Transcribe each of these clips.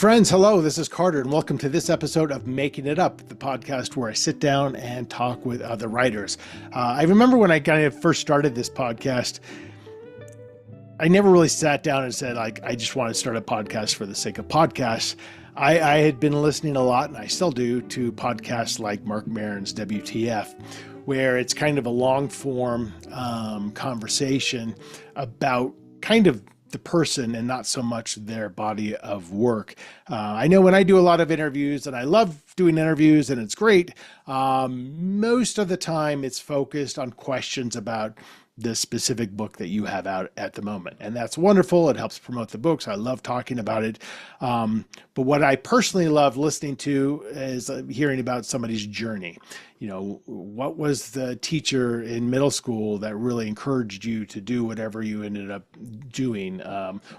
Friends, hello, this is Carter, and welcome to this episode of Making It Up, the podcast where I sit down and talk with other writers. I remember when I kind of first started this podcast, I never really sat down and said, I just want to start a podcast for the sake of podcasts. I had been listening a lot, and I still do, to podcasts like Mark Maron's WTF, where it's kind of a long-form conversation about kind of the person and not so much their body of work. I know when I do a lot of interviews, and I love doing interviews and it's great, most of the time it's focused on questions about the specific book that you have out at the moment. And that's wonderful. It helps promote the books. I love talking about it. But what I personally love listening to is hearing about somebody's journey. You know, what was the teacher in middle school that really encouraged you to do whatever you ended up doing?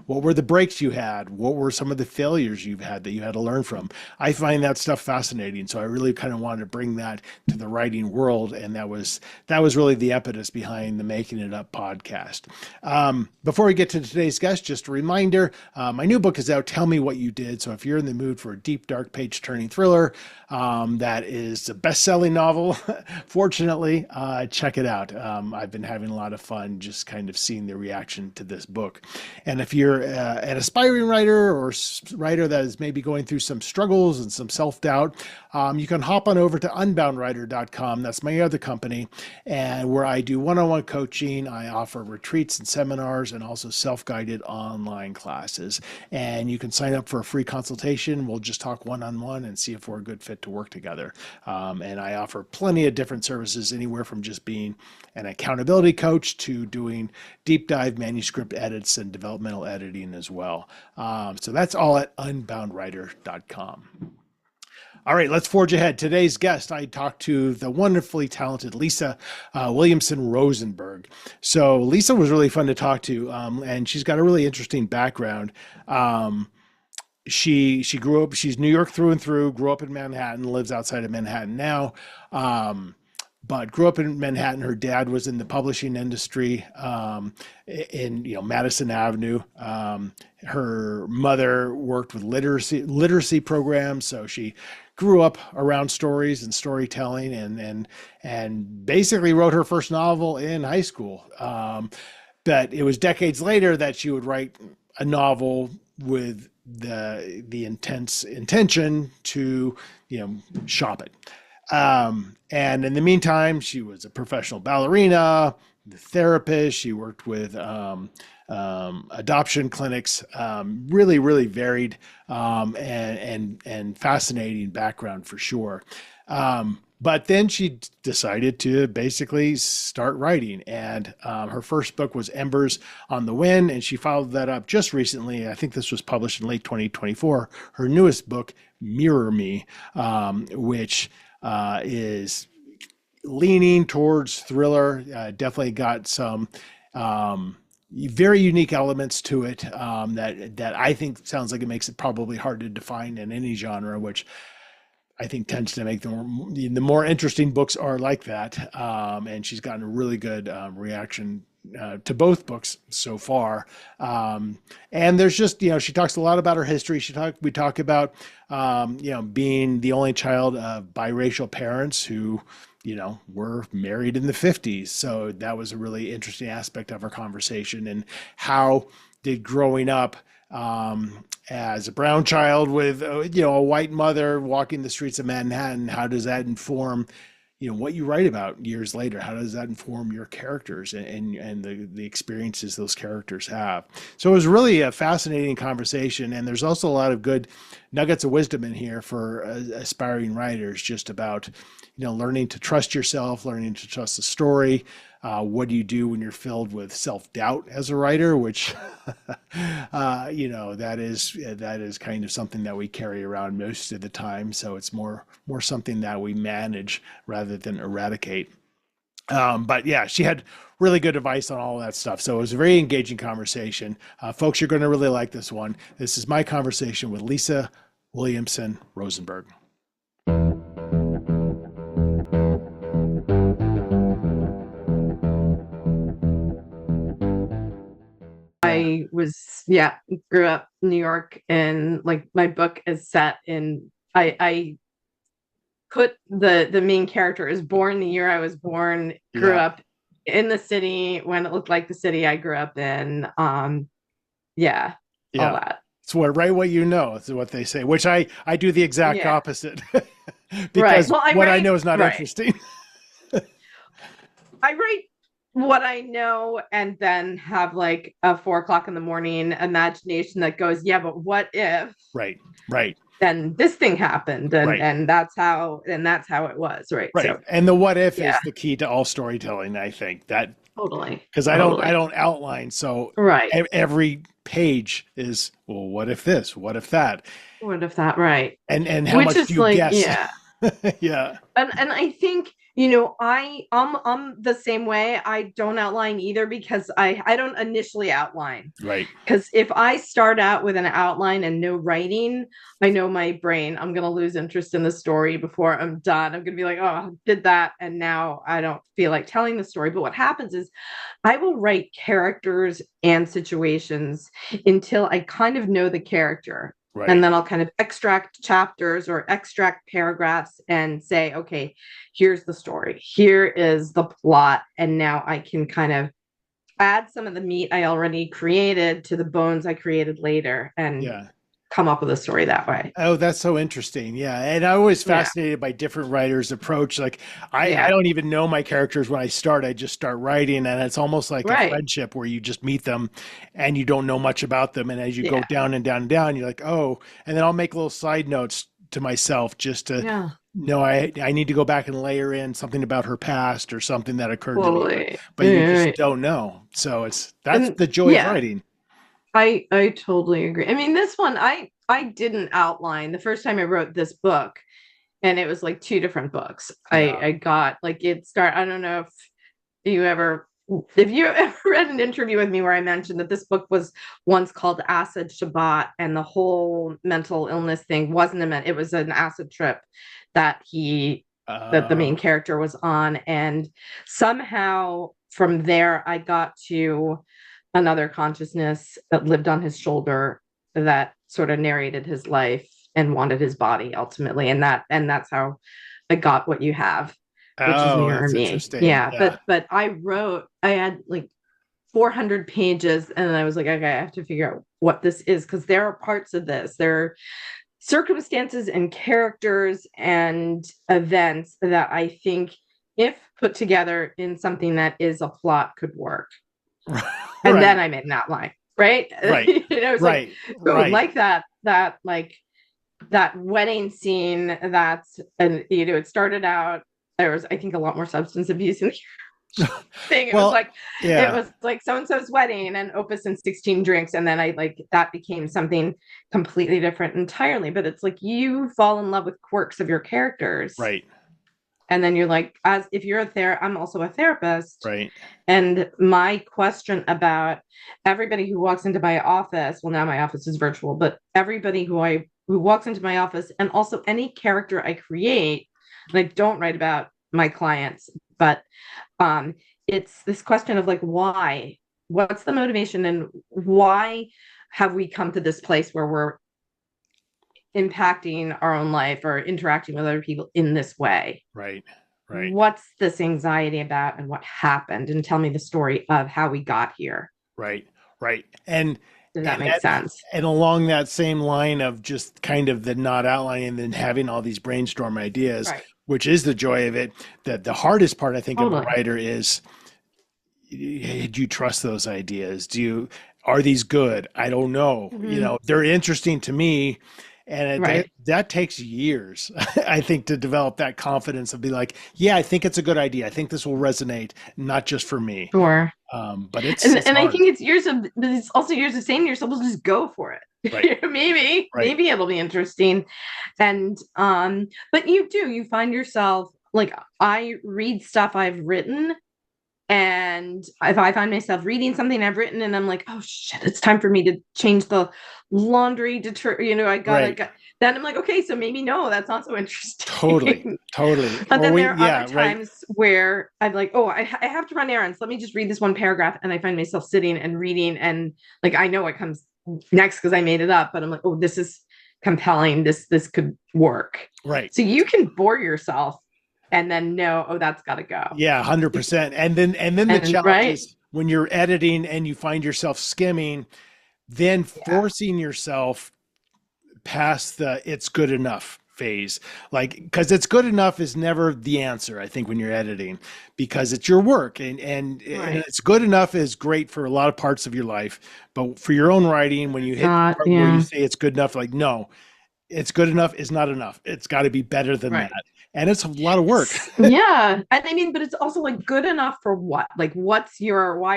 What were the breaks you had? What were some of the failures you've had that you had to learn from? I find that stuff fascinating. So I really kind of wanted to bring that to the writing world. And that was really the impetus behind the Making It Up podcast. Before we get to today's guest, just a reminder, my new book is out, Tell Me What You Did. So if you're in the mood for a deep, dark, page-turning thriller that is a best-selling novel, fortunately, check it out. I've been having a lot of fun just kind of seeing the reaction to this book. And if you're an aspiring writer or writer that is maybe going through some struggles and some self-doubt, you can hop on over to unboundwriter.com. That's my other company, and where I do one-on-one coaching. I offer retreats and seminars and also self-guided online classes. And you can sign up for a free consultation. We'll just talk one-on-one and see if we're a good fit to work together. And I offer plenty of different services, anywhere from just being an accountability coach to doing deep dive manuscript edits and developmental editing as well. So that's all at unboundwriter.com. All right, let's forge ahead. Today's guest, I talked to the wonderfully talented Lisa Williamson Rosenberg. So Lisa was really fun to talk to, and she's got a really interesting background. She grew up, she's New York through and through, grew up in Manhattan, lives outside of Manhattan now, but grew up in Manhattan. Her dad was in the publishing industry in Madison Avenue. Her mother worked with literacy programs, so she grew up around stories and storytelling, and basically wrote her first novel in high school. But it was decades later that she would write a novel with the intention to shop it. And in the meantime, she was a professional ballerina, the therapist. She worked with adoption clinics, really, really varied and fascinating background for sure. But then she decided to basically start writing, and her first book was Embers on the Wind, and she followed that up just recently. I think this was published in late 2024. Her newest book, Mirror Me, which is leaning towards thriller, definitely got some very unique elements to it that I think sounds like it makes it probably hard to define in any genre, which I think tends to make the more interesting books are like that. And she's gotten a really good reaction to both books so far. And there's just, she talks a lot about her history. We talk about, being the only child of biracial parents who, were married in the 50s. So that was a really interesting aspect of our conversation, and how did growing up as a brown child with, a white mother walking the streets of Manhattan, how does that inform, what you write about years later? How does that inform your characters and the experiences those characters have? So it was really a fascinating conversation. And there's also a lot of good nuggets of wisdom in here for aspiring writers, just about, learning to trust yourself, learning to trust the story. What do you do when you're filled with self-doubt as a writer, which, that is kind of something that we carry around most of the time. So it's more something that we manage rather than eradicate. But yeah, she had really good advice on all of that stuff. So it was a very engaging conversation. Folks, you're going to really like this one. This is my conversation with Lisa Williamson Rosenberg. I grew up in New York, and like my book is set in, I put the main character is born the year I was born, grew up in the city when it looked like the city I grew up in. All that. It's what you know is what they say, which I do the exact opposite because Well, I know is not interesting. I write what I know and then have like a 4 o'clock in the morning imagination that goes, yeah, but what if? Right. Then this thing happened, and that's how it was, right? So, and the what if is the key to all storytelling, I think. That totally, because I don't outline, so every page is, well, what if this? What if that? What if that? Right. And how much do you guess? Yeah. And I think, I'm the same way. I don't outline either because I don't initially outline. Right. Because if I start out with an outline and no writing, I know my brain, I'm going to lose interest in the story before I'm done. I'm going to be like, oh, I did that, and now I don't feel like telling the story. But what happens is I will write characters and situations until I kind of know the character. Right. And then I'll kind of extract chapters or extract paragraphs and say, okay, here's the story. Here is the plot. And now I can kind of add some of the meat I already created to the bones I created later and come up with a story that way. Oh, that's so interesting. Yeah. And I'm always fascinated by different writers' approach. Like I don't even know my characters when I start. I just start writing, and it's almost like a friendship where you just meet them and you don't know much about them. And as you go down and down and down, you're like, oh, and then I'll make little side notes to myself just to know I need to go back and layer in something about her past or something that occurred to me. But you just don't know. So that's the joy of writing. I totally agree. I mean, this one, I didn't outline the first time I wrote this book, and it was like 2 different books. I got like I don't know if you ever read an interview with me where I mentioned that this book was once called Acid Shabbat, and the whole mental illness thing it was an acid trip that that the main character was on. And somehow from there, I got to another consciousness that lived on his shoulder that sort of narrated his life and wanted his body ultimately. And that's how I got What You Have, which is Mirror Me. Yeah. But I had like 400 pages, and I was like, okay, I have to figure out what this is, because there are parts of this. There are circumstances and characters and events that I think, if put together in something that is a plot, could work. And then I made an outline, right? Like that wedding scene. It started out, there was, I think, a lot more substance abuse in the thing. It was like so-and-so's wedding and Opus and 16 drinks. And then that became something completely different entirely. But it's like you fall in love with quirks of your characters. Right. And then you're like, if you're I'm also a therapist. Right. And my question about everybody who walks into my office, well, now my office is virtual, but everybody who walks into my office, and also any character I create, and I don't write about my clients, but it's this question of like, why? What's the motivation, and why have we come to this place where we're impacting our own life or interacting with other people in this way? Right. What's this anxiety about, and what happened? And tell me the story of how we got here. Right. And does that make sense? And along that same line of just kind of the not outlining and then having all these brainstorm ideas, which is the joy of it, that the hardest part, I think, of a writer is, do you trust those ideas? Are these good? I don't know. Mm-hmm. They're interesting to me. And that takes years, I think, to develop that confidence of be like, yeah, I think it's a good idea. I think this will resonate, not just for me. Sure. But it's I think it's also years of saying to yourself, well, just go for it. Right. maybe it'll be interesting. And but you find yourself, like, I read stuff I've written And if I find myself reading something I've written and I'm like, oh shit, it's time for me to change the laundry detergent, Right. then I'm like, okay, so maybe no, that's not so Totally. interesting. Totally. But Or then we, there are other yeah, right. times where I'm like, oh, I have to run errands. Let me just read this one paragraph. And I find myself sitting and reading. And like, I know what comes next because I made it up, but I'm like, oh, this is compelling. This could work. Right. So you can bore yourself and then know, oh, that's got to go. Yeah, 100%. And then the And challenge right. is when you're editing and you find yourself skimming, then Yeah. forcing yourself past the it's good enough phase. Like, because it's good enough is never the answer, I think, when you're editing, because it's your work, and Right. it's good enough is great for a lot of parts of your life. But for your own writing, when you hit the Not, part where you yeah. say it's good enough, like, no, it's good enough is not enough. It's got to be better than that. Right. And it's a lot of work. Yeah. And I mean, but it's also like good enough for what? Like, why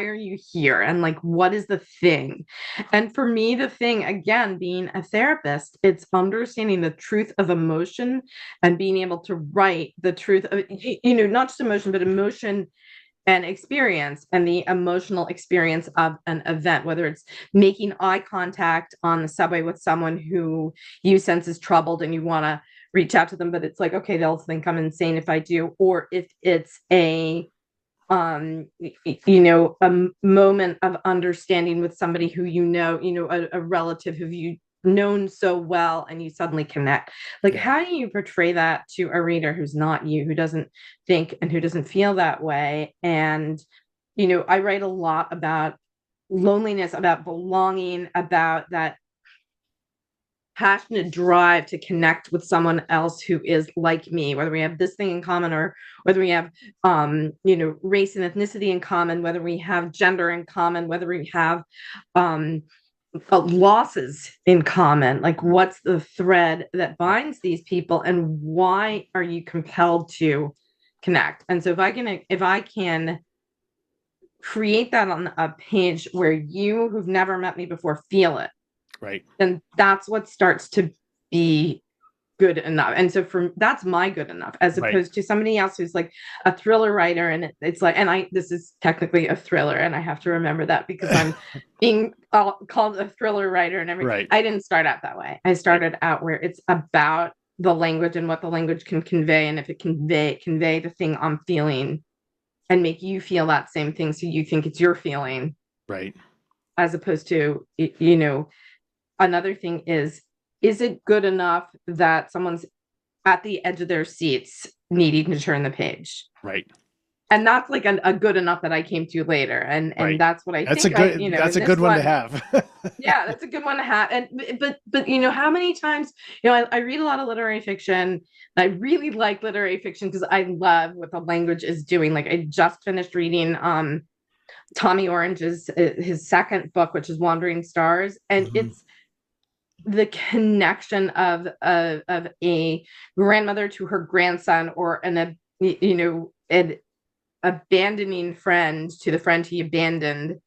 are you here? And like, what is the thing? And for me, the thing, again, being a therapist, it's understanding the truth of emotion and being able to write the truth of, not just emotion, but emotion and experience and the emotional experience of an event, whether it's making eye contact on the subway with someone who you sense is troubled and you want to reach out to them, but it's like, okay, they'll think I'm insane if I do, or if it's a moment of understanding with somebody who a relative who you known so well and you suddenly connect. Like, Yeah. how do you portray that to a reader who's not you, who doesn't think and who doesn't feel that way? And I write a lot about loneliness, about belonging, about that passionate drive to connect with someone else who is like me, whether we have this thing in common or whether we have race and ethnicity in common, whether we have gender in common, whether we have losses in common. Like, what's the thread that Right. binds these people, and why are you compelled to connect? And so if I can create that on a page where you who've never met me before feel it, Right. then that's what starts to be good enough. And so that's my good enough, as Right. opposed to somebody else who's like a thriller writer, and it's like, and this is technically a thriller, and I have to remember that because I'm being called a thriller writer and everything. Right. I didn't start out that way. I Right. started out where it's about the language and what the language can convey, and if it convey the thing I'm feeling and make you feel that same thing, so you think it's your feeling, Right. as opposed to another thing is it good enough that someone's at the edge of their seats needing to turn the page? Right. And that's like a good enough that I came to later. And Right. that's what I That's a think good, that's in a this good one to one. have. Yeah, that's a good one to have. And but how many times, I read a lot of literary fiction. I really like literary fiction because I love what the language is doing. Like, I just finished reading Tommy Orange's his second book, which is Wandering Stars, and Mhm. it's the connection of a grandmother to her grandson, or an abandoning friend to the friend he abandoned,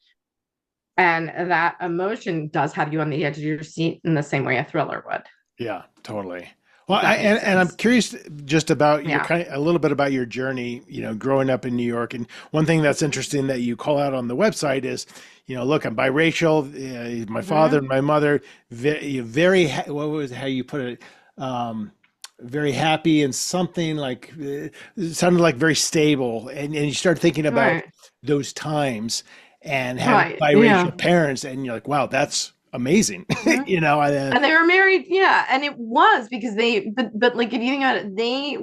and that emotion does have you on the edge of your seat in the same way a thriller would. Yeah, totally. Well, If that makes and I'm sense. curious just about your Yeah. kind of, a little bit about your journey, growing up in New York. And one thing that's interesting that you call out on the website is, look, I'm biracial. My father Mm-hmm. and my mother, very, what was how you put it? Very happy and something like it sounded like very stable. And you start thinking about Right. those times and having Right. Yeah. biracial parents, and you're like, wow, that's amazing. Mhm. And they were married, yeah, and it was because but like, if you think about it, they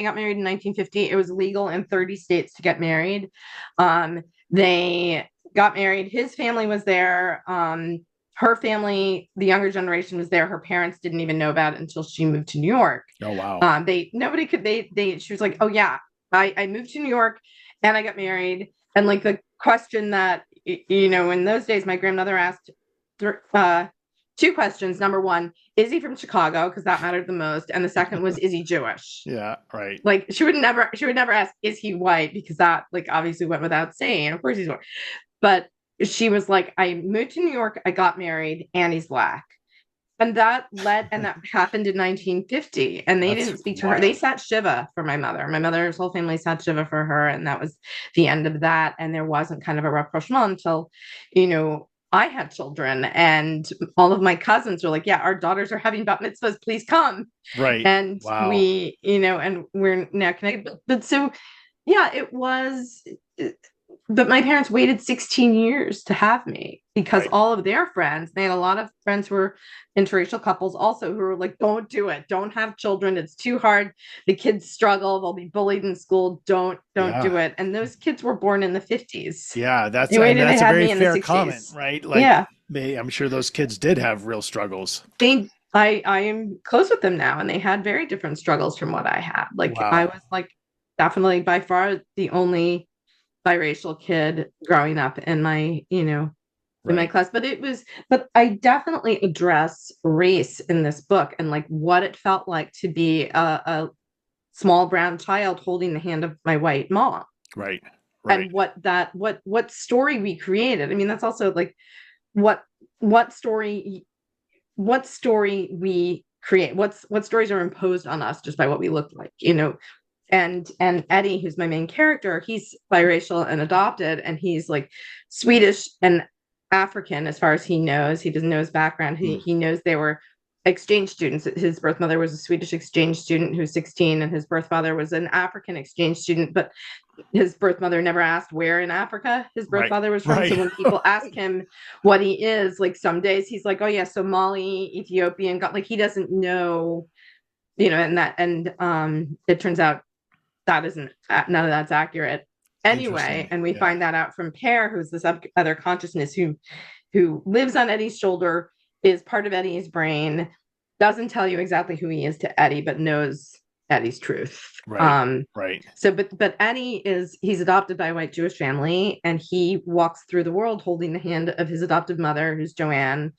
got married in 1950. It was legal in 30 states to get married. They got married, his family was there, her family, the younger generation, was there. Her parents didn't even know about it until she moved to New York. Oh, wow. She was like, oh yeah, I moved to New York and I got married. And like, the question that in those days my grandmother asked, two questions. Number one, is he from Chicago? Because that mattered the most. And the second was, is he Jewish? Yeah, right. Like, she would never ask, is he white? Because that, like, obviously went without saying. Of course he's white. But she was like, I moved to New York, I got married, and he's black. And that happened in 1950, and they That's didn't speak to her. wild. They sat Shiva for my mother. My mother's whole family sat Shiva for her, and that was the end of that. And there wasn't kind of a rapprochement until, I had children, and all of my cousins were like, "Yeah, our daughters are having bat mitzvahs. Please come." Right. And Wow. and we're now connected. But so, yeah, it was. But my parents waited 16 years to have me because Right. all of their friends, they had a lot of friends who were interracial couples also who were like, don't do it. Don't have children. It's too hard. The kids struggle. They'll be bullied in school. Don't Yeah. do it. And those kids were born in the 50s. Yeah. They waited to That's a have very me in the fair comment, 60s. right? Like Yeah. I'm sure those kids did have real struggles. I am close with them now, and they had very different struggles from what I had. Like I Wow. was like definitely by far the only biracial kid growing up in my, in my Right. class. But I definitely address race in this book and like what it felt like to be a small brown child holding the hand of my white mom, Right. Right. and what story we created. I mean, that's also like what what story what story we create, what stories are imposed on us just by what we look like, and Eddie, who's my main character, he's biracial and adopted, and he's like Swedish and African as far as he knows. He doesn't know his background. He knows they were exchange students. His birth mother was a Swedish exchange student who's 16, and his birth father was an African exchange student, but his birth mother never asked where in Africa his birth Right. father was from. Right. So when people ask him what he is, like some days he's like, oh yeah, Somali, Ethiopian, got like he doesn't know, and it turns out that isn't none of that's accurate anyway. Interesting. And we Yeah. find that out from Pear, who's this other consciousness who lives on Eddie's shoulder, is part of Eddie's brain, doesn't tell you exactly who he is to Eddie, but knows Eddie's truth. Right. Right. So but Eddie he's adopted by a white Jewish family, and he walks through the world holding the hand of his adoptive mother, who's Joanne,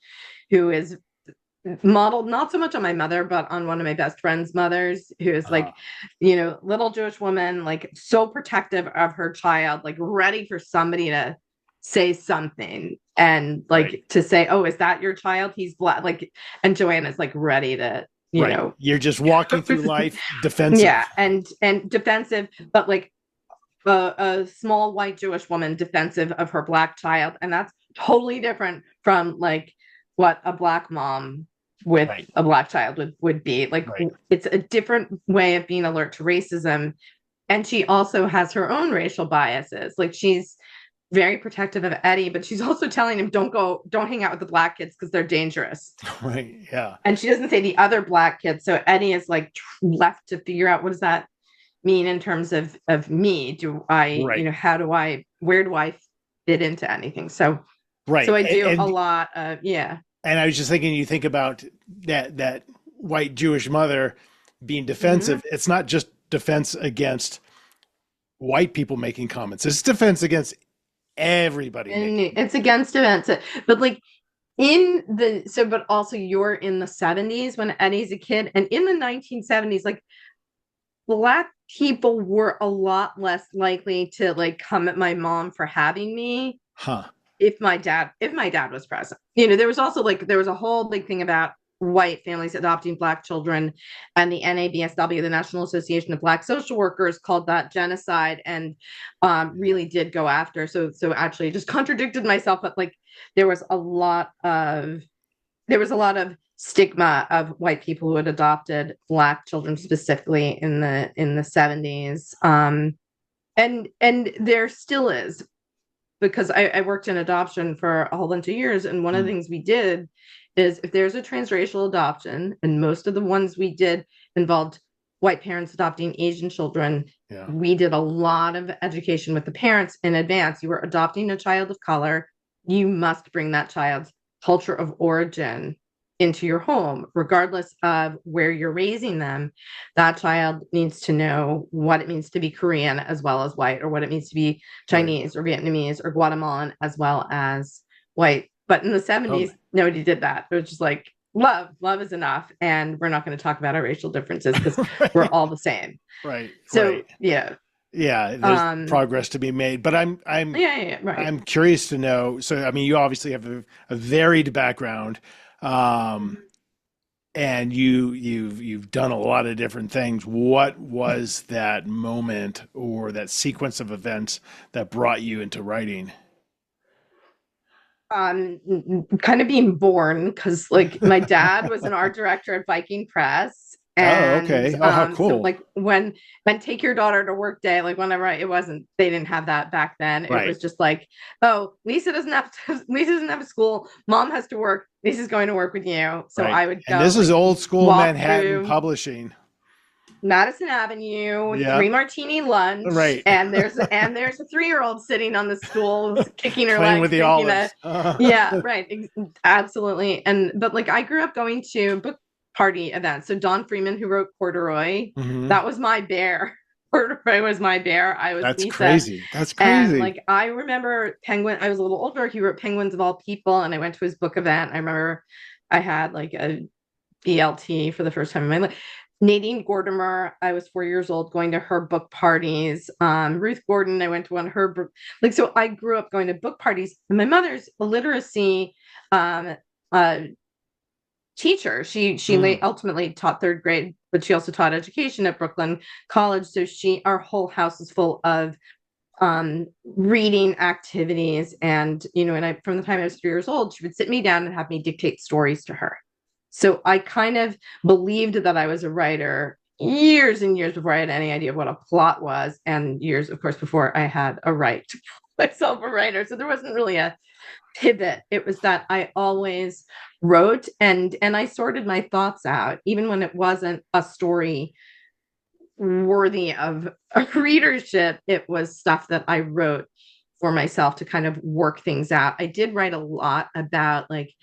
who is modeled not so much on my mother, but on one of my best friend's mothers, who is like, little Jewish woman, like so protective of her child, like ready for somebody to say something and like Right. to say, oh, is that your child? He's black. Like, and Joanne is like ready to, Right. You're just walking through life defensive. Yeah, and defensive, but like a small white Jewish woman defensive of her black child, and that's totally different from like what a black mom with Right. a black child would be like. Right. It's a different way of being alert to racism, and she also has her own racial biases. Like she's very protective of Eddie, but she's also telling him don't hang out with the black kids because they're dangerous. Right. Yeah. And she doesn't say the other black kids, so Eddie is like left to figure out, what does that mean in terms of me? Do I, Right. where do I fit into anything? So Right. so I do a lot of, yeah. And I was just thinking, you think about that white Jewish mother being defensive. Mm-hmm. It's not just defense against white people making comments. It's defense against everybody. And it's against events, but like but also you're in the 70s when Eddie's a kid, and in the 1970s, like black people were a lot less likely to like come at my mom for having me. Huh. If my dad was present. There was also like, there was a whole big thing about white families adopting black children, and the NABSW, the National Association of Black Social Workers, called that genocide, and really did go after. So actually just contradicted myself, but like there was a lot of stigma of white people who had adopted black children, specifically in the 70s. And there still is, because I worked in adoption for a whole bunch of years. And one of the things we did is, if there's a transracial adoption, and most of the ones we did involved white parents adopting Asian children, we did a lot of education with the parents in advance. You were adopting a child of color, you must bring that child's culture of origin into your home, regardless of where you're raising them. That child needs to know what it means to be Korean as well as white, or what it means to be Chinese or Vietnamese or Guatemalan as well as white. But in the 70s, nobody did that. It was just like, love is enough, and we're not going to talk about our racial differences because we're all the same. Right. So yeah, there's progress to be made, but I'm right. I'm curious to know. So I mean, you obviously have a varied background. and you've done a lot of different things. What was that moment or that sequence of events that brought you into writing? Kind of being born, because like my dad was an art director at Viking Press. Oh, And okay. Oh, how so cool. like when take your daughter to work day, like whenever it wasn't, they didn't have that back then. It Right. was just like, oh, Lisa doesn't have a school, mom has to work, Lisa's going to work with you. So Right. I would And go this is like old school walk Manhattan through publishing. Madison Avenue, Yeah. three martini lunch, Right. and there's a 3-year-old sitting on the stool, kicking her Playing with legs, the drinking a olives. yeah, right, absolutely. And but like I grew up going to book party events. So Don Freeman, who wrote Corduroy, Hmm. that was my bear. Corduroy was my bear. I was That's Lisa. crazy. That's And crazy. like I remember Penguin, I was a little older. He wrote Penguins of All People, and I went to his book event. I remember I had like a BLT for the first time in my life. Nadine Gordimer, I was 4 years old going to her book parties. Ruth Gordon, I went to one of her like, so I grew up going to book parties. And my mother's a literacy um, uh, teacher. She Mm. ultimately taught third grade, but she also taught education at Brooklyn College. So our whole house is full of reading activities. And and I, from the time I was 3 years old, she would sit me down and have me dictate stories to her. So I kind of believed that I was a writer years and years before I had any idea of what a plot was, and years, of course, before I had a right to call myself a writer. So there wasn't really a pivot. It was that I always wrote, and I sorted my thoughts out, even when it wasn't a story worthy of a readership. It was stuff that I wrote for myself to kind of work things out. I did write a lot about like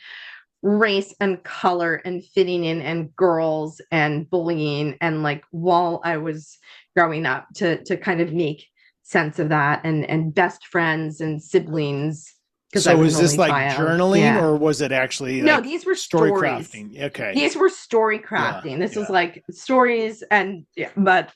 race and color and fitting in and girls and bullying, and like while I was growing up, to kind of make sense of that, and best friends and siblings, because I So was an is this only like child. journaling Yeah. or was it actually No, like these were story stories. crafting? Okay. These were story Yeah. crafting. This was Yeah. like stories, and yeah, but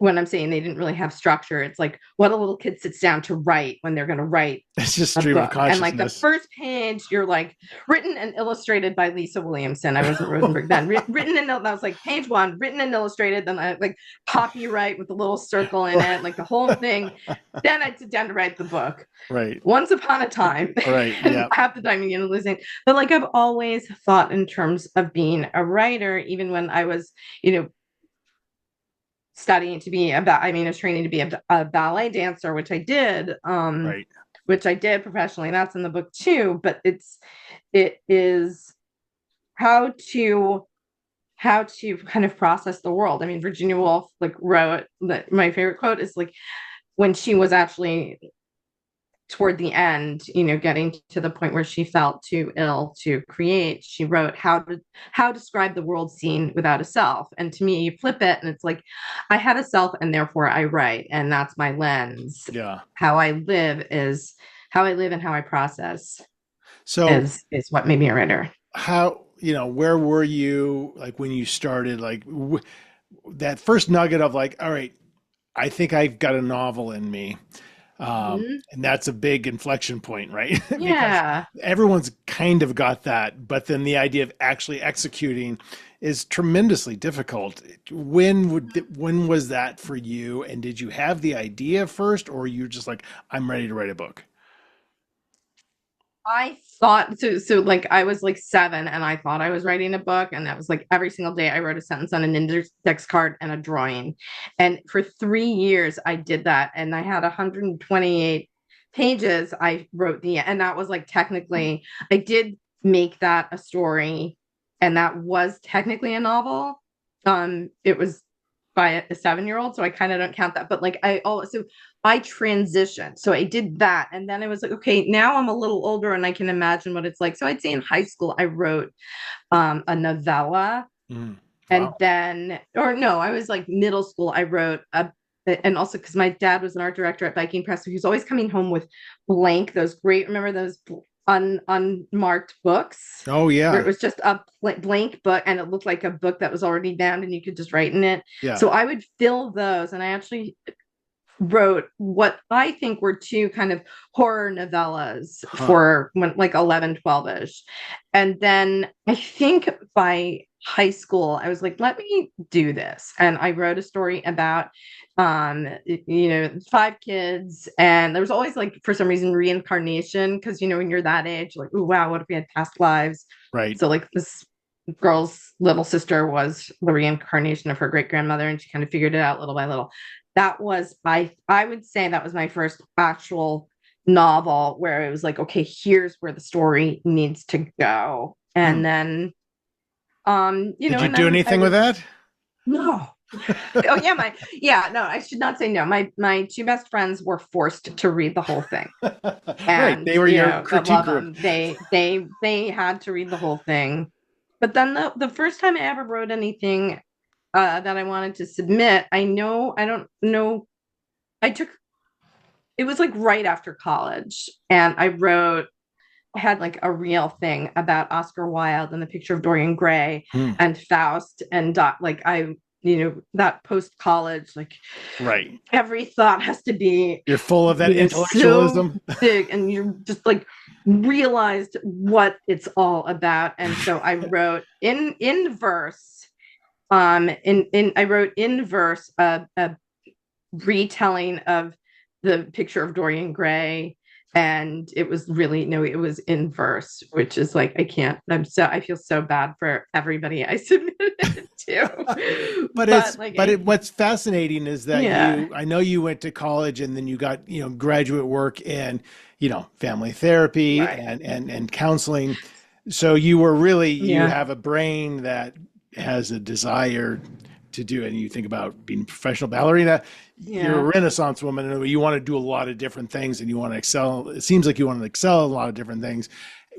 when I'm saying they didn't really have structure, it's like what a little kid sits down to write when they're going to write It's just a stream of book. And like the consciousness. first page, you're like written and illustrated by Lisa Williamson. I wasn't Rosenberg then. Written and that was like page one, written and illustrated. Then I like copyright with a little circle in it, like the whole thing. Then I'd sit down to write the book. Right. Once upon a time, Right. and Yeah. half the time you're losing. But like I've always thought in terms of being a writer, even when I was, studying to be I was training to be a ballet dancer, Right. which I did professionally. That's in the book too, but it is how to kind of process the world. I mean, Virginia Woolf like wrote that my favorite quote is like when she was actually toward the end, getting to the point where she felt too ill to create, she wrote how describe the world seen without a self. And to me, you flip it and it's like, I had a self and therefore I write, and that's my lens. Yeah. How I live and how I process So is what made me a writer. how, where were you like when you started, like that first nugget of like, all right, I think I've got a novel in me. Mhm. And that's a big inflection point, right? Because Yeah. everyone's kind of got that, but then the idea of actually executing is tremendously difficult. When was that for you? And did you have the idea first, or you just like, I'm ready to write a book? I thought so like I was like 7 and I thought I was writing a book, and that was like every single day I wrote a sentence on an index card and a drawing. And for 3 years I did that, and I had 128 pages. I wrote and that was like technically I did make that a story, and that was technically a novel. It was by a 7-year-old, so I kind of don't count that. But like I transitioned. So I did that. And then I was like, okay, now I'm a little older and I can imagine what it's like. So I'd say in high school, I wrote a novella. Mm, And wow. then, or no, I was like middle school, I wrote and also because my dad was an art director at Viking Press, so he was always coming home with those great, remember those unmarked books Oh where it yeah. was just a blank book and it looked like a book that was already bound and you could just write in it. Yeah. So I would fill those, and I actually wrote what I think were two kind of horror novellas for when, like 11, 12-ish. And then I think by high school, I was like, let me do this. And I wrote a story about, 5 kids. And there was always like, for some reason, reincarnation. Because, when you're that age, like, oh, wow, what if we had past lives? Right. So like this girl's little sister was the reincarnation of her great grandmother, and she kind of figured it out little by little. That was, I would say that was my first actual novel where it was like, okay, here's where the story needs to go. And then did you do anything with that? No. No, I should not say no. My two best friends were forced to read the whole thing. And right, they were your critique group. They had to read the whole thing. But then the first time I ever wrote anything that I wanted to submit, it was like right after college, and I had like a real thing about Oscar Wilde and The Picture of Dorian Gray and Faust and that post-college, like, right, every thought has to be, you're full of that intellectualism, so big, and you just like realized what it's all about. And so I wrote in verse, I wrote in verse a retelling of The Picture of Dorian Gray. And it was it was in verse, which is like, I feel so bad for everybody I submitted it to. But what's fascinating is that I know you went to college and then you got, graduate work in, family therapy and counseling. So you were really, you have a brain that has a desire to do, and you think about being a professional ballerina, you're a Renaissance woman, and you want to do a lot of different things and you want to excel. It seems like you want to excel in a lot of different things.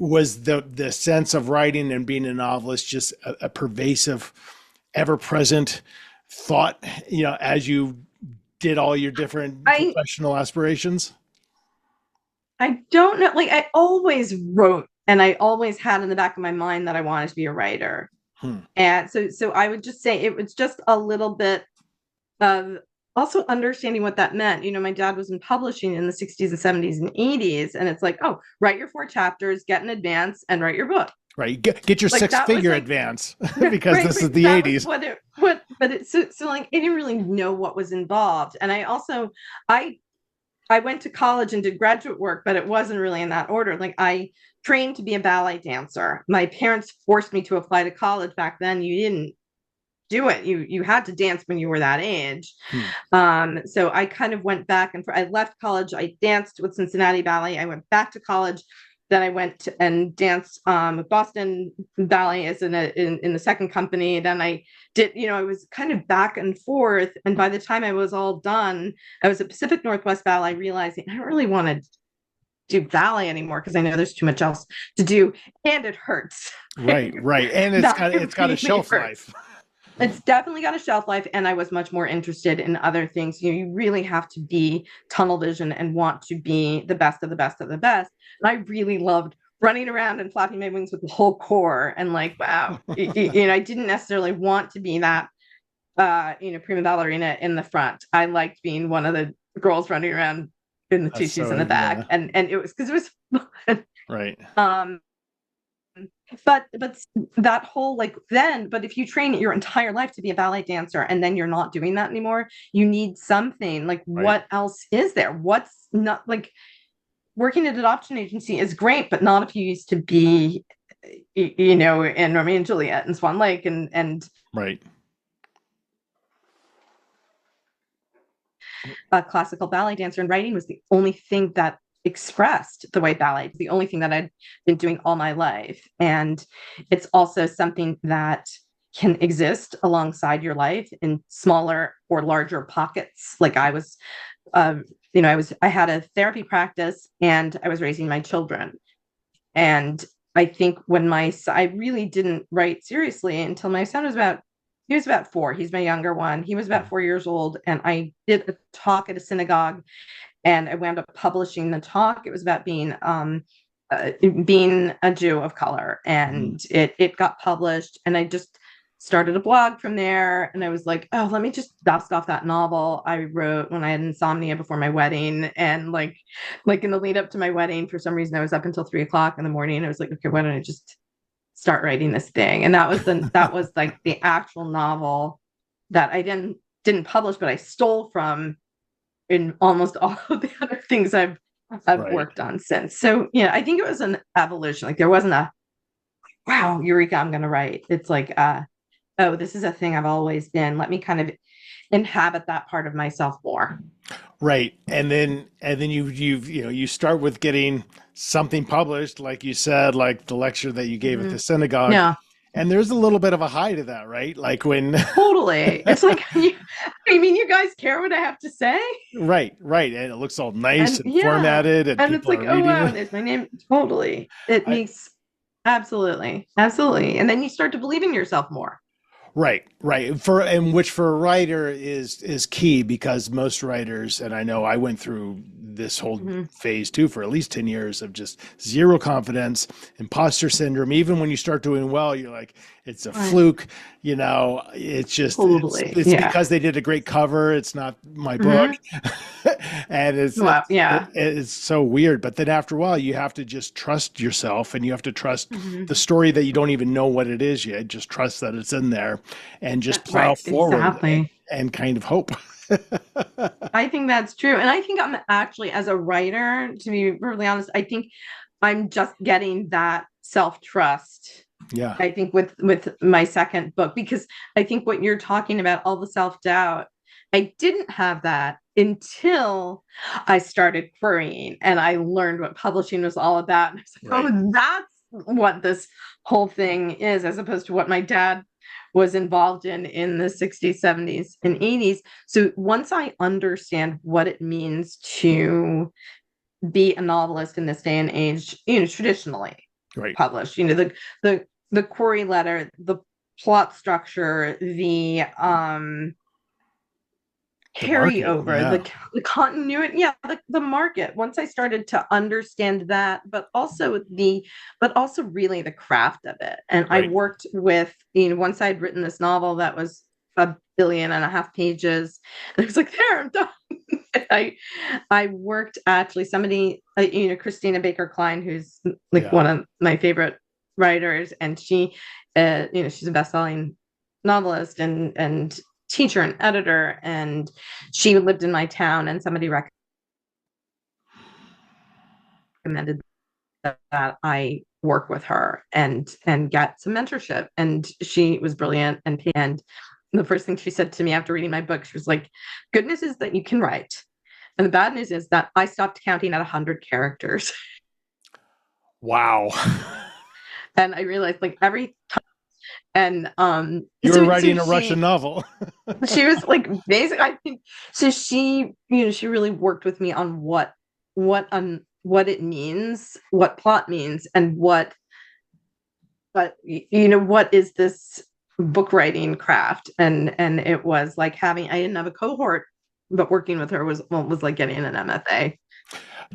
Was the sense of writing and being a novelist just a pervasive, ever-present thought, as you did all your different professional aspirations? I don't know. Like, I always wrote, and I always had in the back of my mind that I wanted to be a writer. And so I would just say it was just a little bit of also understanding what that meant. My dad was in publishing in the 60s and 70s and 80s. And it's like, oh, write your 4 chapters, get an advance, and write your book. Right. Get your like 6-figure advance because this is the 80s. But it's so like, I didn't really know what was involved. And I went to college and did graduate work, but it wasn't really in that order. Like, I trained to be a ballet dancer. My parents forced me to apply to college. Back then, you didn't do it. You had to dance when you were that age. So I kind of went back and I left college. I danced with Cincinnati Ballet. I went back to college. Then I went and danced Boston Ballet as in the second company. Then I did, I was kind of back and forth. And by the time I was all done, I was at Pacific Northwest Ballet, realizing I don't really want to do ballet anymore because I know there's too much else to do, and it hurts. Right. And it's got a shelf life. It's definitely got a shelf life, and I was much more interested in other things. You really have to be tunnel vision and want to be the best of the best of the best. And I really loved running around and flapping my wings with the whole corps. And like, wow, I didn't necessarily want to be that, prima ballerina in the front. I liked being one of the girls running around in the tutus in the back, and it was because it was fun. Right. But that whole but if you train your entire life to be a ballet dancer and then you're not doing that anymore, you need something like, what else is there? What's not, like, working at an adoption agency is great, but not if you used to be, in Romeo and Juliet and Swan Lake and right. A classical ballet dancer, and writing was the only thing that expressed the way ballet, the only thing that I'd been doing all my life. And it's also something that can exist alongside your life in smaller or larger pockets. Like, I was, I had a therapy practice and I was raising my children. And I think when I really didn't write seriously until my son was he was about 4. He's my younger one. He was about 4 years old. And I did a talk at a synagogue, and I wound up publishing the talk. It was about being a Jew of color, and it got published. And I just started a blog from there. And I was like, oh, let me just dust off that novel I wrote when I had insomnia before my wedding. And like in the lead up to my wedding, for some reason I was up until 3 o'clock in the morning. I was like, okay, why don't I just start writing this thing? And that was like the actual novel that I didn't publish, but I stole from in almost all of the other things I've Right. worked on since. So yeah, I think it was an evolution. Like there wasn't a wow, eureka, I'm gonna write. It's like oh, this is a thing I've always been. Let me kind of inhabit that part of myself more. Right. And then you start with getting something published, like you said, like the lecture that you gave at the synagogue. Yeah, And there's a little bit of a high to that, right? Like when totally. It's like I mean, you guys care what I have to say? right, right. And it looks all nice And and yeah. formatted and And it's people like, are oh reading wow, it. there's my name. Totally. It I, makes absolutely, absolutely. And then you start to believe in yourself more. Right, right. Which for a writer is key because most writers, and I know I went through this whole Mhm. phase too for at least 10 years of just zero confidence, imposter syndrome. Even when you start doing well, you're like, it's a Right. fluke, it's just Totally. it's Yeah. because they did a great cover. It's not my book. Hmm. And Wow. Yeah. it's so weird. But then after a while, you have to just trust yourself and you have to trust Hmm. the story that you don't even know what it is yet. Just trust that it's in there and just plow Right. forward Exactly. and kind of hope. I think that's true. And I think I'm actually, as a writer, to be perfectly honest, I think I'm just getting that self-trust. Yeah. I think with my second book, because I think what you're talking about, all the self-doubt, I didn't have that until I started querying and I learned what publishing was all about. And I was like, Right. oh, that's what this whole thing is, as opposed to what my dad was involved in the 60s, 70s, and 80s. So once I understand what it means to be a novelist in this day and age, traditionally Right. published, the query letter, the plot structure, the The market. carryover, Yeah. the continuity, yeah, the market. Once I started to understand that, but also really the craft of it. And I Right. worked with, once I'd written this novel that was 1.5 billion pages, and I was like, there, I'm done. I worked actually somebody, Christina Baker Klein, who's like Yeah. one of my favorite writers, and she's a best-selling novelist and teacher and editor, and she lived in my town, and somebody recommended that I work with her and get some mentorship. And she was brilliant. And the first thing she said to me after reading my book, she was like, "Good news is that you can write, and the bad news is that I stopped counting at 100 characters." Wow. And I realized like every and You were so writing a Russian novel. she was like basically, I think, so she really worked with me on what it means, what plot means, and what is this book writing craft. And it was like I didn't have a cohort, but working with her was like getting an MFA.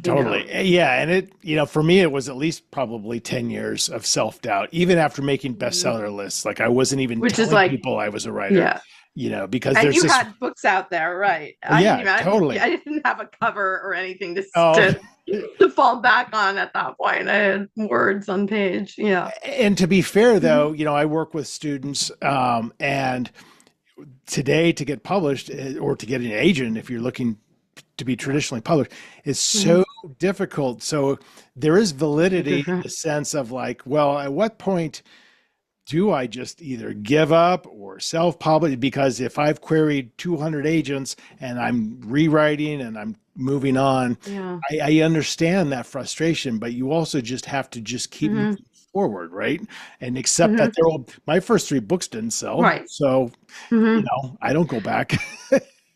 Totally. Yeah. And for me, it was at least probably 10 years of self-doubt, even after making bestseller lists. Like I wasn't even Which is telling like, people I was a writer, yeah. because And there's you this, had books out there, right? yeah, totally. I didn't have a cover or anything Oh, to fall back on at that point. I had words on page. Yeah. and to be fair Mhm. though, I work with students, and today to get published or to get an agent, if you're looking to be traditionally published, is so Mhm. difficult. So there is So validity in different. the sense of like, well, at what point do I just either give up or self-publish? Because if I've queried 200 agents and I'm rewriting and I'm moving on, Yeah. I understand that frustration, but you also just have to just keep Hmm. moving forward, right? And accept that Hmm. my first 3 books didn't sell. Right. So, Hmm. I don't go back.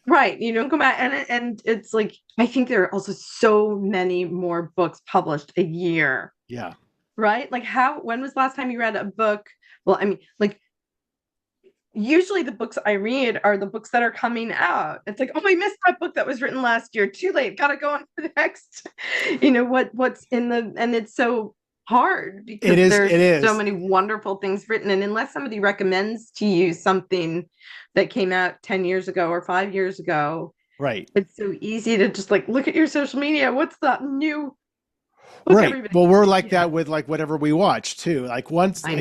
Right. You don't come back, and it's like I think there are also so many more books published a year, Yeah. right? Like when was the last time you read a book? Well, I mean, like usually the books I read are the books that are coming out. It's like, oh, I missed that book that was written last year. Too late. Gotta go on to the next. What's in and it's so hard because It is. there's It so is. many wonderful things written. And unless somebody recommends to you something that came out 10 years ago or 5 years ago, Right. it's so easy to just like look at your social media. What's that new book Right. everybody? Well, we're like Yeah, that with like whatever we watch too. Like I know. once a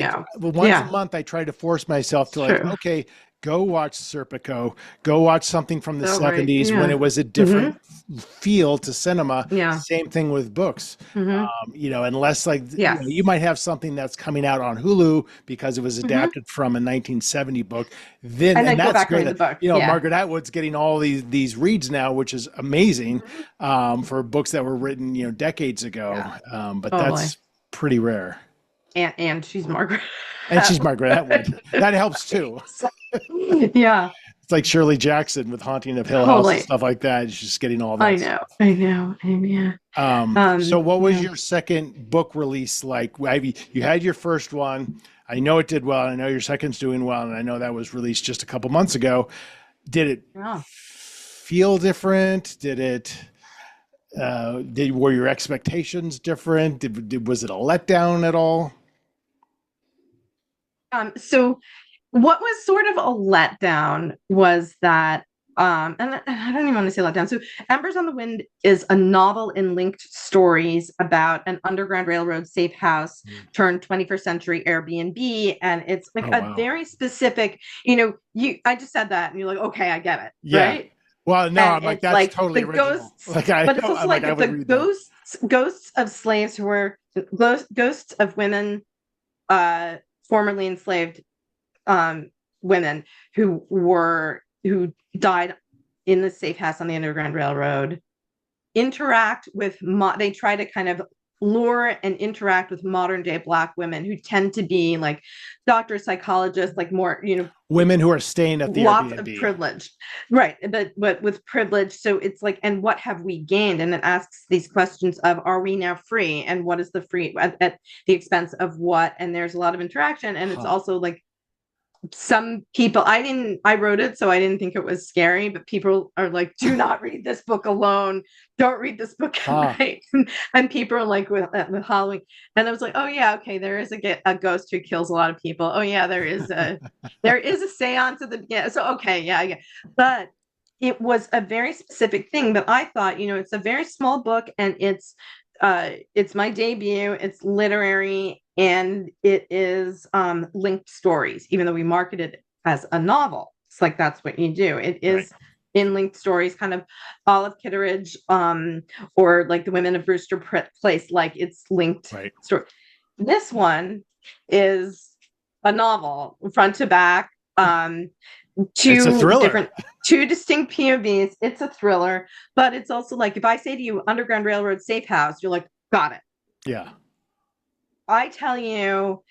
Yeah, month, I try to force myself it's to like, true. okay, go watch Serpico, go watch something from the So right. '70s when Yeah. it was a Hmm. different feel to cinema. Yeah. Same thing with books. Hmm. Unless like, you Yes. might have something that's coming out on Hulu because it was Hmm. adapted from a 1970 book. Then, And and then go that's back and great. read the book. Yeah. Margaret Atwood's getting all these reads now, which is amazing, Mhm. for books that were written, decades ago. Yeah. But Totally. that's pretty rare. And she's Margaret. And she's Margaret Atwood. That helps too. So- yeah. It's like Shirley Jackson with Haunting of Hill House and Totally. stuff like that. She's just getting all I that know. stuff. I know. And yeah. So what was Yeah. your second book release like? You had your first one. I know it did well. I know your second's doing well, and I know that was released just a couple months ago. Did it Yeah. feel different? Were your expectations different? Was it a letdown at all? So what was sort of a letdown was that, and I don't even want to say letdown. So Embers on the Wind is a novel in linked stories about an Underground Railroad safe house turned 21st century Airbnb. And it's like Oh, a wow. very specific, I just said that and you're like, okay, I get it. Yeah. Right. Well, no, And I'm like, it's that's like totally the original. ghosts, Like but it's also I'm like I would the read that. ghosts of slaves who were ghosts of women, formerly enslaved, women who died in the safe house on the Underground Railroad interact with they try to kind of lure and interact with modern day Black women who tend to be like doctors, psychologists, like more, Women who are staying at the lots of Airbnb. privilege, right? But with privilege, so it's like, and what have we gained? And it asks these questions of, are we now free, and what is the free at the expense of what? And there's a lot of interaction, and it's Huh. also like some people, I wrote it so I didn't think it was scary, but people are like, do not read this book alone, don't read this book at night. And people are like, with Halloween, and I was like, oh yeah, okay, there is a ghost who kills a lot of people. Oh yeah, there is a seance at the beginning. So okay, yeah, but it was a very specific thing. But I thought, it's a very small book, and it's my debut, it's literary, and it is linked stories, even though we market it as a novel. It's like, that's what you do. It is Right. in linked stories, kind of Olive Kitteridge, or like the Women of Brewster Place, like it's linked story. This one is a novel front to back. It's a thriller. Two distinct POVs. It's a thriller, but it's also like, if I say to you Underground Railroad safe house, you're like, got it. Yeah. I tell you,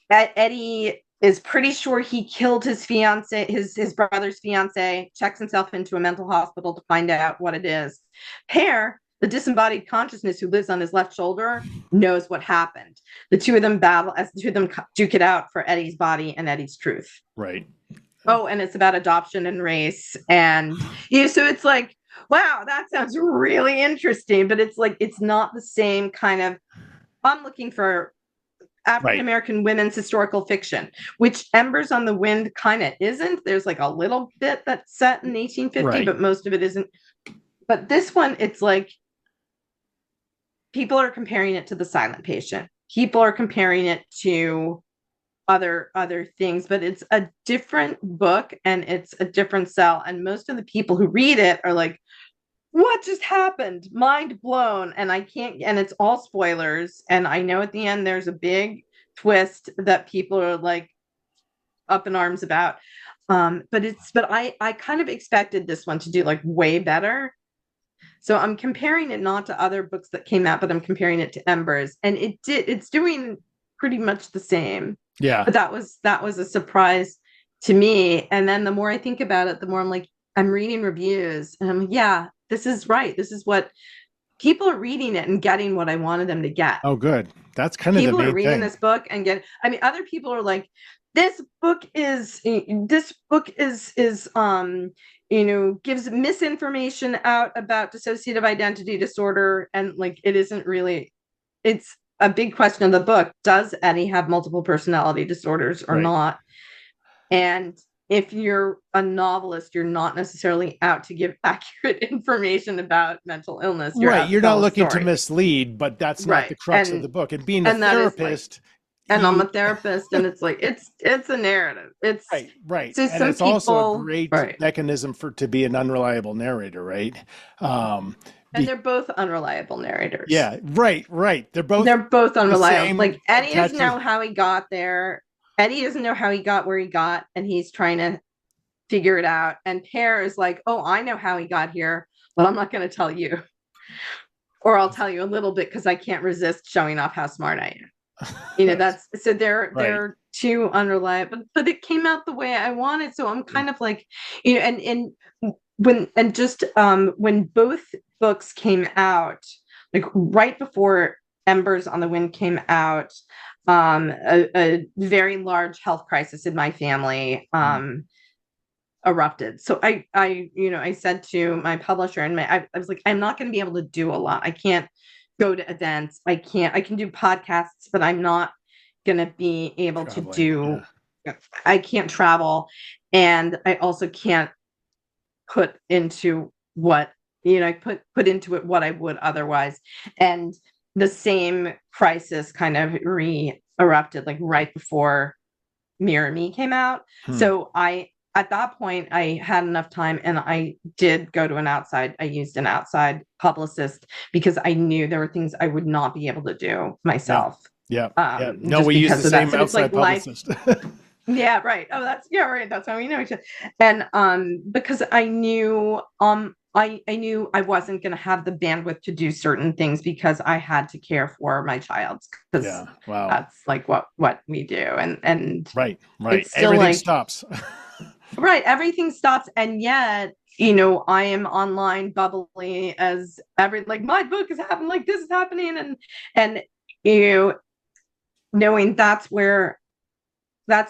Eddie is pretty sure he killed his fiance, his brother's fiance, checks himself into a mental hospital to find out what it is. Pear, the disembodied consciousness who lives on his left shoulder, knows what happened. The two of them battle as the two of them duke it out for Eddie's body and Eddie's truth. Right. Oh, and it's about adoption and race. And so it's like, wow, that sounds really interesting. But it's like, it's not the same kind of, I'm looking for African-American women's historical fiction, which Embers on the Wind kind of isn't. There's like a little bit that's set in 1850, but most of it isn't. But this one, it's like, people are comparing it to The Silent Patient. People are comparing it to other things, but it's a different book and it's a different sell. And most of the people who read it are like, what just happened? Mind blown. And it's all spoilers. And I know at the end there's a big twist that people are like up in arms about. But I kind of expected this one to do like way better. So I'm comparing it not to other books that came out, but I'm comparing it to Embers, and it's doing pretty much the same. Yeah. But that was a surprise to me. And then the more I think about it, the more I'm like, I'm reading reviews and I'm like, yeah, this is right. This is what people are reading it and getting what I wanted them to get. Oh, good. That's kind of the main thing. People are reading this book and other people are like, this book is gives misinformation out about dissociative identity disorder, and like, it isn't really it's a big question of the book. Does Eddie have multiple personality disorders or not? And if you're a novelist, you're not necessarily out to give accurate information about mental illness. You're not looking to mislead, but that's not the crux of the book. And being a therapist, and I'm a therapist, and it's like it's a narrative. It's right. So and it's people, also a great mechanism to be an unreliable narrator, right? And they're both unreliable narrators. Yeah, right. They're both unreliable. Like Eddie doesn't know how he got there. Eddie doesn't know how he got where he got, and he's trying to figure it out. And Pear is like, oh, I know how he got here, but I'm not going to tell you. Or I'll tell you a little bit because I can't resist showing off how smart I am. You know, that's so they're too unreliable, but it came out the way I wanted. So I'm kind of like, you know, and when both books came out, like right before Embers on the Wind came out, a very large health crisis in my family erupted. So I said to my publisher and I was like, I'm not going to be able to do a lot. I can't go to events. I can do podcasts, but I'm not going to be able to do, I can't travel. And I also can't put into what, I put into it what I would otherwise. And the same crisis kind of erupted like right before Mirror Me came out. So at that point, I had enough time and I did go to I used an outside publicist because I knew there were things I would not be able to do myself. Yeah. No, we use the same outside publicist. Yeah, right. Oh, that's right. That's how we know each other. And because I knew I knew I wasn't going to have the bandwidth to do certain things because I had to care for my child. Because that's like what we do. And right. Everything stops. Right. Everything stops. And yet, I am online bubbly as like my book is happening, like this is happening. And knowing that's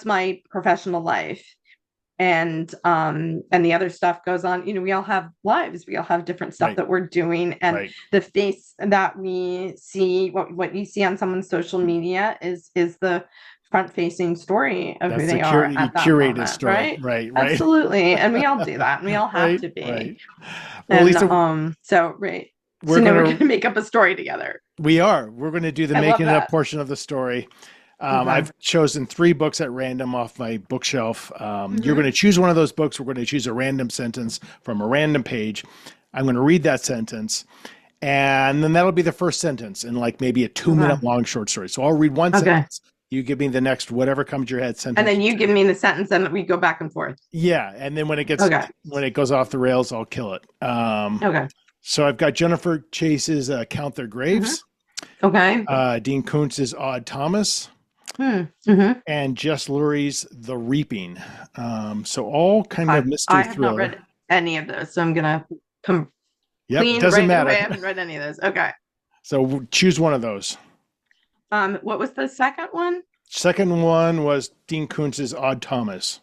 my professional life. And the other stuff goes on. We all have lives. We all have different stuff that we're doing. And the face that we see, what you see on someone's social media is the front-facing story of who they are at that moment, story. Right. Absolutely. And we all do that. And we all have to be. Right. Well, and, Lisa, so now we're going to make up a story together. We are. We're going to do the making up portion of the story. I've chosen 3 books at random off my bookshelf. You're going to choose one of those books. We're going to choose a random sentence from a random page. I'm going to read that sentence. And then that'll be the first sentence in like maybe a 2-minute long short story. So I'll read one sentence. You give me the next, whatever comes to your head sentence. And then you give me the sentence and we go back and forth. Yeah. And then when it goes off the rails, I'll kill it. So I've got Jennifer Chase's Count Their Graves. Dean Koontz's Odd Thomas. And Jess Lurie's The Reaping. So all kind of mystery thriller. I have not read any of those, so I'm gonna come clean. It doesn't matter. I haven't read any of those. Okay. So choose one of those. What was the second one? Second one was Dean Koontz's Odd Thomas.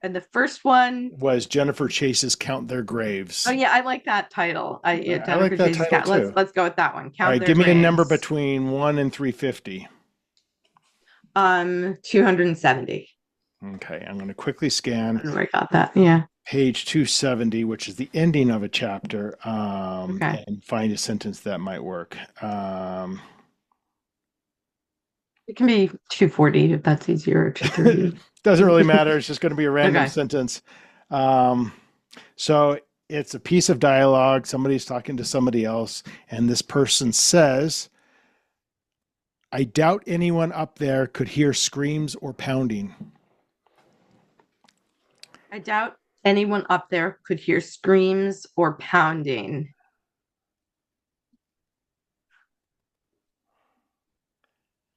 And the first one was Jennifer Chase's Count Their Graves. Oh yeah, I like that title. I like that title too. Let's go with that one. All right, give me a number between 1 and 350. 270. Okay, I'm going to quickly scan. I got that. Yeah. Page 270, which is the ending of a chapter, and find a sentence that might work. It can be 240 if that's easier. 230. Doesn't really matter. It's just going to be a random sentence. So it's a piece of dialogue. Somebody's talking to somebody else, and this person says, I doubt anyone up there could hear screams or pounding. I doubt anyone up there could hear screams or pounding.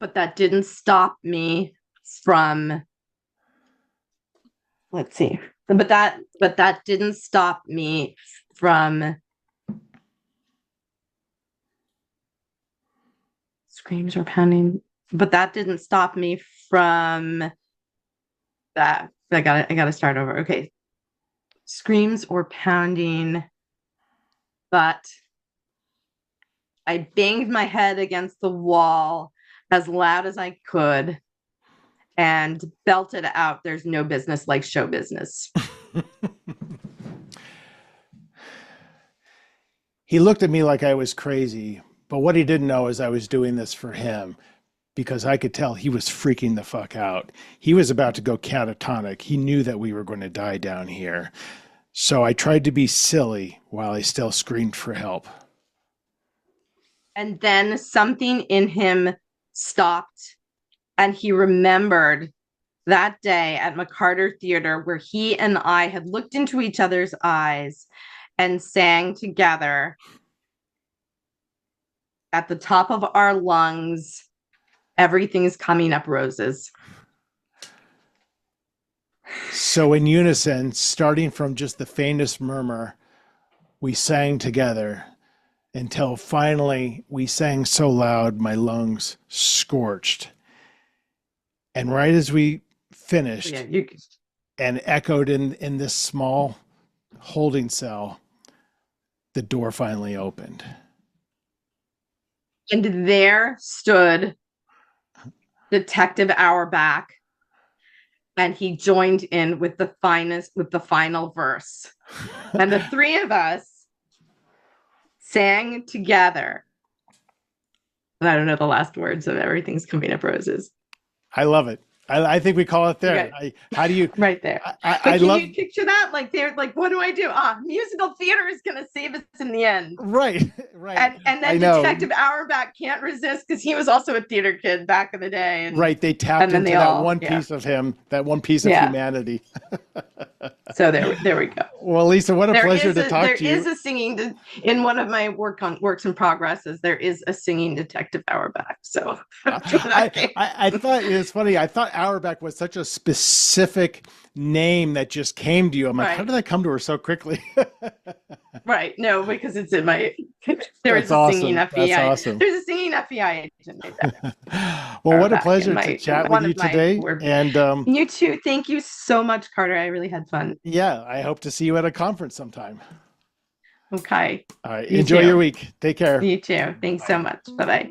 But that didn't stop me from, let's see. But that didn't stop me from screams or pounding. But that didn't stop me from that. I gotta start over. Okay. Screams or pounding, but I banged my head against the wall as loud as I could and belted out, "There's no business like show business." He looked at me like I was crazy, but what he didn't know is I was doing this for him, because I could tell he was freaking the fuck out. He was about to go catatonic. He knew that we were going to die down here. So I tried to be silly while I still screamed for help. And then something in him stopped, and he remembered that day at McCarter Theater where he and I had looked into each other's eyes and sang together at the top of our lungs, "Everything's coming up roses." So in unison, starting from just the faintest murmur, we sang together until finally we sang so loud my lungs scorched. And right as we finished and echoed in this small holding cell, the door finally opened. And there stood Detective Auerbach, and he joined in with the final verse. And the three of us sang together. And I don't know the last words of "Everything's Coming Up Roses." I love it. I think we call it there. Okay. How do you right there? I can love you picture that? Like they're like, "What do I do? Musical theater is going to save us in the end." Right. And then Detective Auerbach can't resist because he was also a theater kid back in the day. And, right. They tapped into that one piece of him, that one piece of humanity. So there we go. Well, Lisa, what a pleasure to talk to you. There is a singing in one of my works in progresses. There is a singing Detective Auerbach. So I thought it was funny. I thought Auerbach was such a specific name that just came to you. I'm like, how did that come to her so quickly? Right. No, because it's in my. There's a awesome. singing FBI. That's awesome. There's a singing FBI agent right there. Well, what a pleasure to chat with you today. And you too. Thank you so much, Carter. I really had fun. Yeah, I hope to see you at a conference sometime. Okay. All right. Enjoy your week. Take care. You too. Thanks so much. Bye-bye.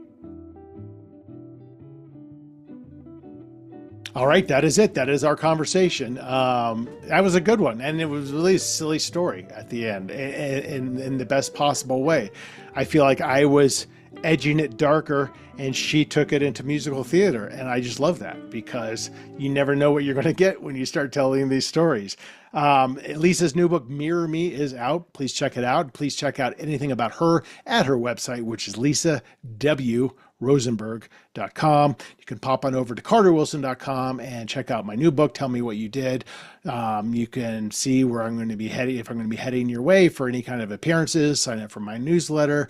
All right, that is it. That is our conversation. That was a good one, and it was really a silly story at the end, in the best possible way. I feel like I was edging it darker, and she took it into musical theater, and I just love that, because you never know what you're going to get when you start telling these stories. Lisa's new book, Mirror Me, is out. Please check it out. Please check out anything about her at her website, which is lisawrosenberg.com. You can pop on over to carterwilson.com and check out my new book, Tell Me What You Did. You can see where I'm going to be heading, if I'm going to be heading your way for any kind of appearances, sign up for my newsletter,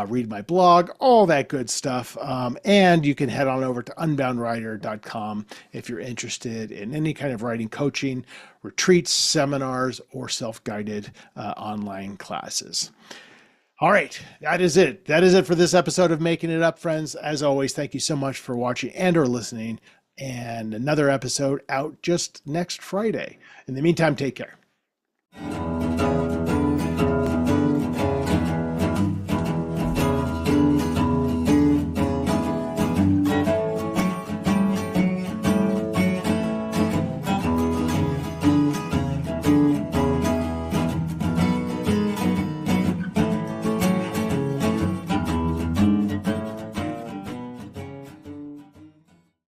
read my blog, all that good stuff. And you can head on over to unboundwriter.com if you're interested in any kind of writing coaching, retreats, seminars, or self-guided online classes. All right, that is it. That is it for this episode of Making It Up, friends. As always, thank you so much for watching and or listening. And another episode out just next Friday. In the meantime, take care.